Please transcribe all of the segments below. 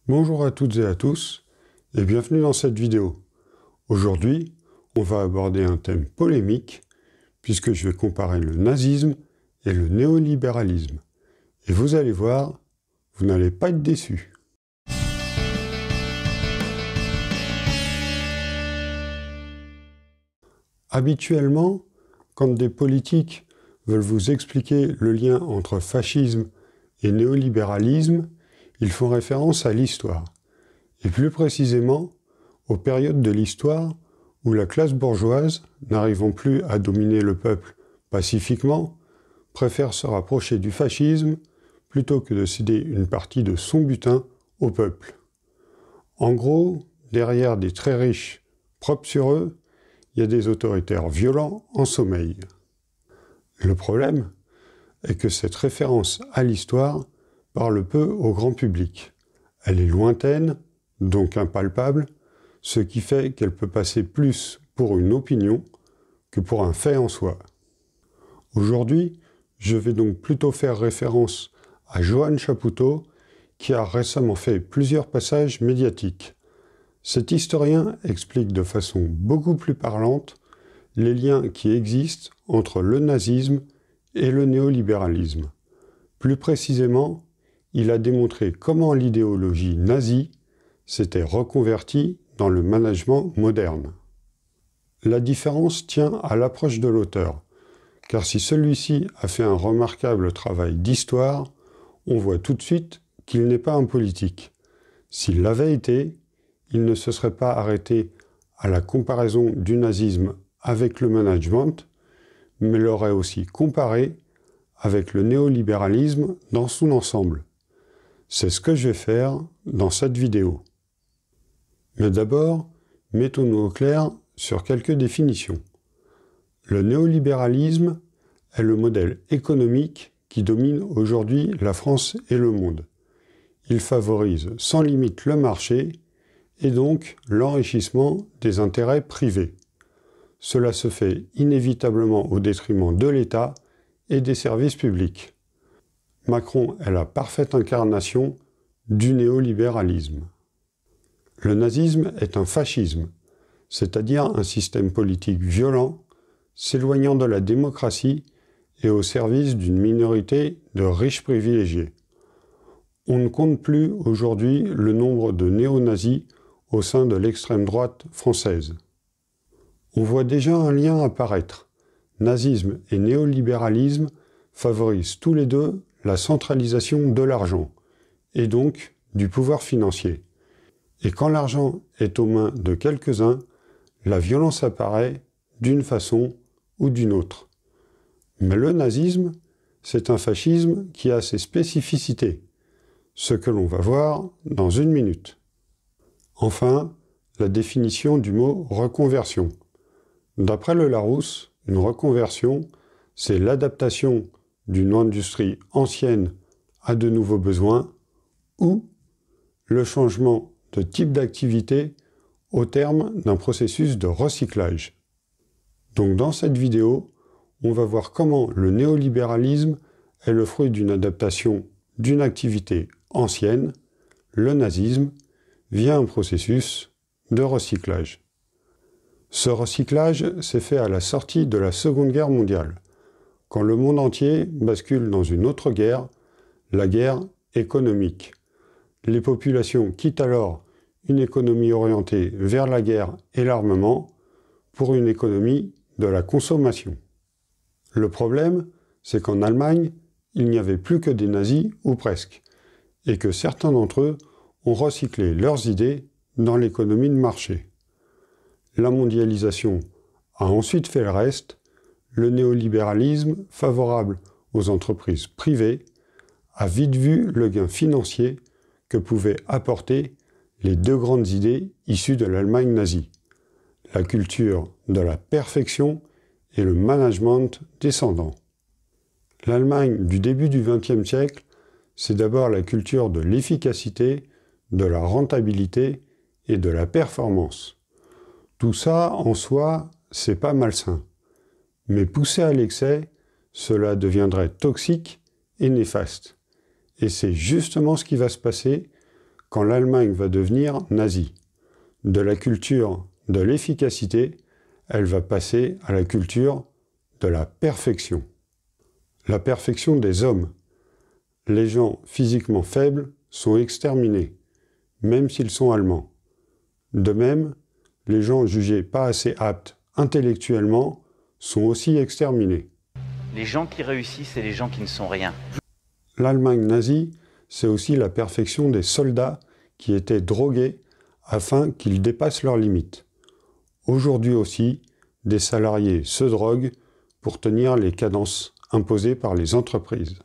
Bonjour à toutes et à tous et bienvenue dans cette vidéo. Aujourd'hui, on va aborder un thème polémique puisque je vais comparer le nazisme et le néolibéralisme. Et vous allez voir, vous n'allez pas être déçus. Habituellement, quand des politiques veulent vous expliquer le lien entre fascisme et néolibéralisme, ils font référence à l'histoire, et plus précisément aux périodes de l'histoire où la classe bourgeoise, n'arrivant plus à dominer le peuple pacifiquement, préfère se rapprocher du fascisme plutôt que de céder une partie de son butin au peuple. En gros, derrière des très riches propres sur eux, il y a des autoritaires violents en sommeil. Le problème est que cette référence à l'histoire parle peu au grand public. Elle est lointaine, donc impalpable, ce qui fait qu'elle peut passer plus pour une opinion que pour un fait en soi. Aujourd'hui, je vais donc plutôt faire référence à Johann Chapoutot, qui a récemment fait plusieurs passages médiatiques. Cet historien explique de façon beaucoup plus parlante les liens qui existent entre le nazisme et le néolibéralisme. Plus précisément, il a démontré comment l'idéologie nazie s'était reconvertie dans le management moderne. La différence tient à l'approche de l'auteur, car si celui-ci a fait un remarquable travail d'histoire, on voit tout de suite qu'il n'est pas un politique. S'il l'avait été, il ne se serait pas arrêté à la comparaison du nazisme avec le management, mais l'aurait aussi comparé avec le néolibéralisme dans son ensemble. C'est ce que je vais faire dans cette vidéo. Mais d'abord, mettons-nous au clair sur quelques définitions. Le néolibéralisme est le modèle économique qui domine aujourd'hui la France et le monde. Il favorise sans limite le marché et donc l'enrichissement des intérêts privés. Cela se fait inévitablement au détriment de l'État et des services publics. Macron est la parfaite incarnation du néolibéralisme. Le nazisme est un fascisme, c'est-à-dire un système politique violent, s'éloignant de la démocratie et au service d'une minorité de riches privilégiés. On ne compte plus aujourd'hui le nombre de néo-nazis au sein de l'extrême droite française. On voit déjà un lien apparaître. Nazisme et néolibéralisme favorisent tous les deux la centralisation de l'argent, et donc du pouvoir financier. Et quand l'argent est aux mains de quelques-uns, la violence apparaît d'une façon ou d'une autre. Mais le nazisme, c'est un fascisme qui a ses spécificités, ce que l'on va voir dans une minute. Enfin, la définition du mot « reconversion ». D'après le Larousse, une reconversion, c'est l'adaptation d'une industrie ancienne à de nouveaux besoins ou le changement de type d'activité au terme d'un processus de recyclage. Donc dans cette vidéo, on va voir comment le néolibéralisme est le fruit d'une adaptation d'une activité ancienne, le nazisme, via un processus de recyclage. Ce recyclage s'est fait à la sortie de la Seconde Guerre mondiale, quand le monde entier bascule dans une autre guerre, la guerre économique. Les populations quittent alors une économie orientée vers la guerre et l'armement pour une économie de la consommation. Le problème, c'est qu'en Allemagne, il n'y avait plus que des nazis, ou presque, et que certains d'entre eux ont recyclé leurs idées dans l'économie de marché. La mondialisation a ensuite fait le reste. Le néolibéralisme, favorable aux entreprises privées, a vite vu le gain financier que pouvaient apporter les deux grandes idées issues de l'Allemagne nazie, la culture de la perfection et le management descendant. L'Allemagne du début du XXe siècle, c'est d'abord la culture de l'efficacité, de la rentabilité et de la performance. Tout ça, en soi, c'est pas malsain. Mais poussé à l'excès, cela deviendrait toxique et néfaste. Et c'est justement ce qui va se passer quand l'Allemagne va devenir nazie. De la culture de l'efficacité, elle va passer à la culture de la perfection. La perfection des hommes. Les gens physiquement faibles sont exterminés, même s'ils sont allemands. De même, les gens jugés pas assez aptes intellectuellement sont aussi exterminés. Les gens qui réussissent et les gens qui ne sont rien. L'Allemagne nazie, c'est aussi la perfection des soldats qui étaient drogués afin qu'ils dépassent leurs limites. Aujourd'hui aussi, des salariés se droguent pour tenir les cadences imposées par les entreprises.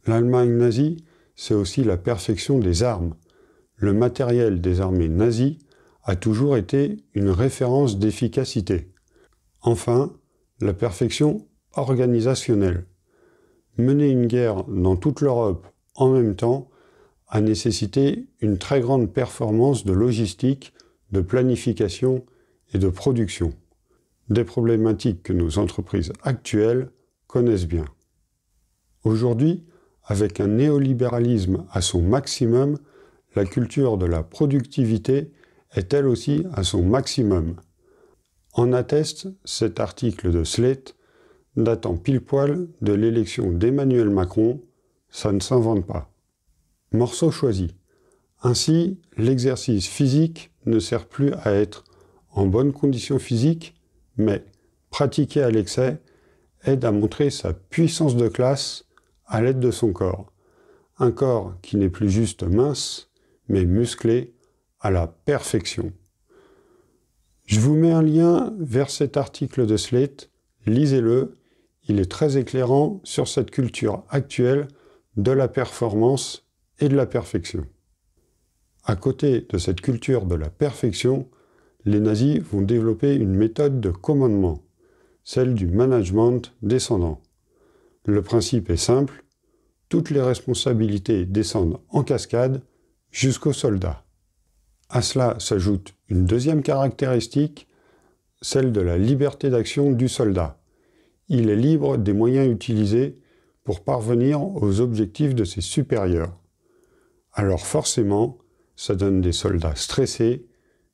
L'Allemagne nazie, c'est aussi la perfection des armes. Le matériel des armées nazies a toujours été une référence d'efficacité. Enfin, la perfection organisationnelle. Mener une guerre dans toute l'Europe en même temps a nécessité une très grande performance de logistique, de planification et de production. Des problématiques que nos entreprises actuelles connaissent bien. Aujourd'hui, avec un néolibéralisme à son maximum, la culture de la productivité est elle aussi à son maximum. En atteste cet article de Slate datant pile poil de l'élection d'Emmanuel Macron, ça ne s'invente pas. Morceau choisi. Ainsi, l'exercice physique ne sert plus à être en bonne condition physique, mais pratiqué à l'excès aide à montrer sa puissance de classe à l'aide de son corps. Un corps qui n'est plus juste mince, mais musclé à la perfection. Je vous mets un lien vers cet article de Slate, lisez-le, il est très éclairant sur cette culture actuelle de la performance et de la perfection. À côté de cette culture de la perfection, les nazis vont développer une méthode de commandement, celle du management descendant. Le principe est simple, toutes les responsabilités descendent en cascade jusqu'aux soldats. À cela s'ajoute une deuxième caractéristique, celle de la liberté d'action du soldat. Il est libre des moyens utilisés pour parvenir aux objectifs de ses supérieurs. Alors forcément, ça donne des soldats stressés,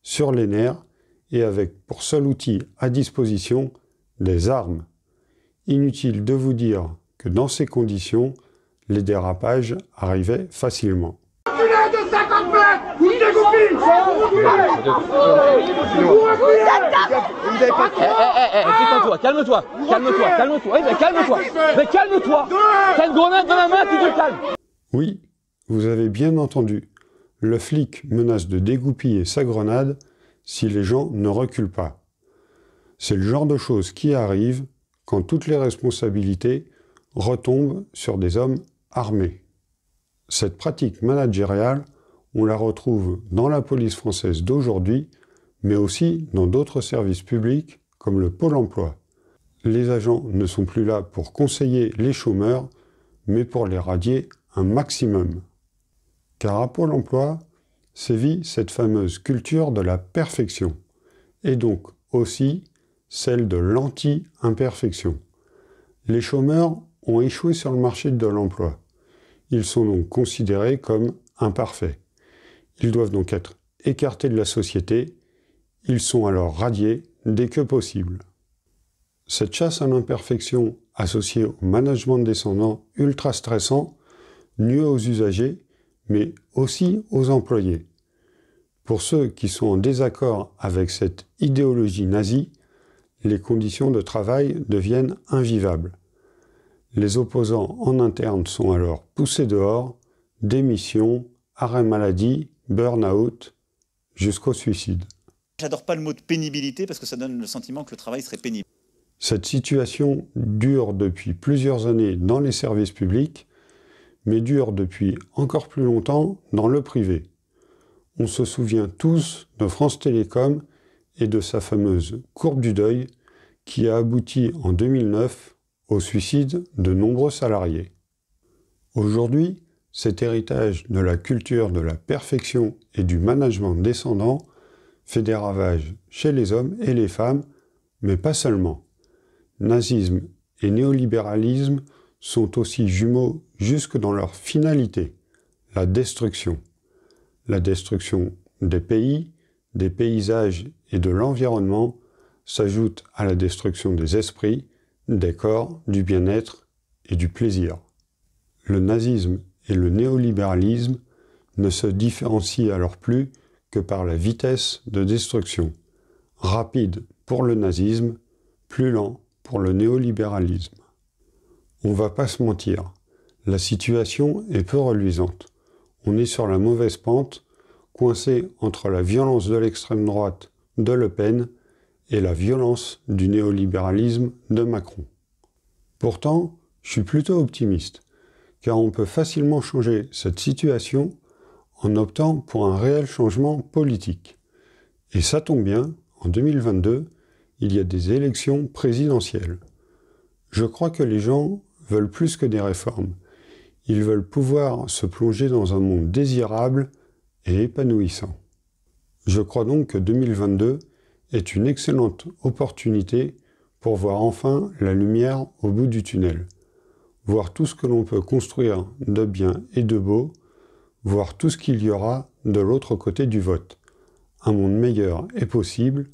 sur les nerfs et avec pour seul outil à disposition des armes. Inutile de vous dire que dans ces conditions, les dérapages arrivaient facilement. De 50 mètres, vous dégoupillez, Calme-toi, calme-toi, calme-toi, calme-toi, mais calme-toi, mais calme-toi. T'as une grenade dans la main, tu te calmes. Oui, vous avez bien entendu. Le flic menace de dégoupiller sa grenade si les gens ne reculent pas. C'est le genre de choses qui arrive quand toutes les responsabilités retombent sur des hommes armés. Cette pratique managériale, on la retrouve dans la police française d'aujourd'hui, mais aussi dans d'autres services publics comme le Pôle emploi. Les agents ne sont plus là pour conseiller les chômeurs, mais pour les radier un maximum. Car à Pôle emploi sévit cette fameuse culture de la perfection, et donc aussi celle de l'anti-imperfection. Les chômeurs ont échoué sur le marché de l'emploi. Ils sont donc considérés comme imparfaits. Ils doivent donc être écartés de la société. Ils sont alors radiés dès que possible. Cette chasse à l'imperfection associée au management descendant ultra stressant nuit aux usagers, mais aussi aux employés. Pour ceux qui sont en désaccord avec cette idéologie nazie, les conditions de travail deviennent invivables. Les opposants en interne sont alors poussés dehors, démission, arrêt maladie, burn-out, jusqu'au suicide. J'adore pas le mot de pénibilité parce que ça donne le sentiment que le travail serait pénible. Cette situation dure depuis plusieurs années dans les services publics, mais dure depuis encore plus longtemps dans le privé. On se souvient tous de France Télécom et de sa fameuse courbe du deuil qui a abouti en 2009 au suicide de nombreux salariés. Aujourd'hui, cet héritage de la culture de la perfection et du management descendant fait des ravages chez les hommes et les femmes, mais pas seulement. Nazisme et néolibéralisme sont aussi jumeaux jusque dans leur finalité, la destruction. La destruction des pays, des paysages et de l'environnement s'ajoute à la destruction des esprits, des corps, du bien-être et du plaisir. Le nazisme et le néolibéralisme ne se différencient alors plus que par la vitesse de destruction, rapide pour le nazisme, plus lent pour le néolibéralisme. On va pas se mentir, la situation est peu reluisante. On est sur la mauvaise pente, coincé entre la violence de l'extrême droite de Le Pen et la violence du néolibéralisme de Macron. Pourtant, je suis plutôt optimiste, car on peut facilement changer cette situation en optant pour un réel changement politique. Et ça tombe bien, en 2022, il y a des élections présidentielles. Je crois que les gens veulent plus que des réformes. Ils veulent pouvoir se plonger dans un monde désirable et épanouissant. Je crois donc que 2022 est une excellente opportunité pour voir enfin la lumière au bout du tunnel, voir tout ce que l'on peut construire de bien et de beau, voir tout ce qu'il y aura de l'autre côté du vote. Un monde meilleur est possible,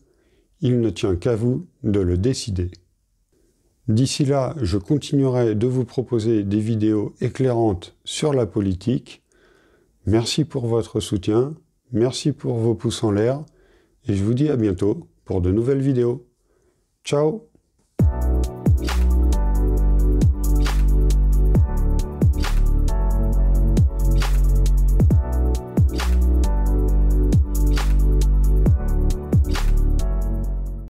il ne tient qu'à vous de le décider. D'ici là, je continuerai de vous proposer des vidéos éclairantes sur la politique. Merci pour votre soutien, merci pour vos pouces en l'air, et je vous dis à bientôt pour de nouvelles vidéos. Ciao!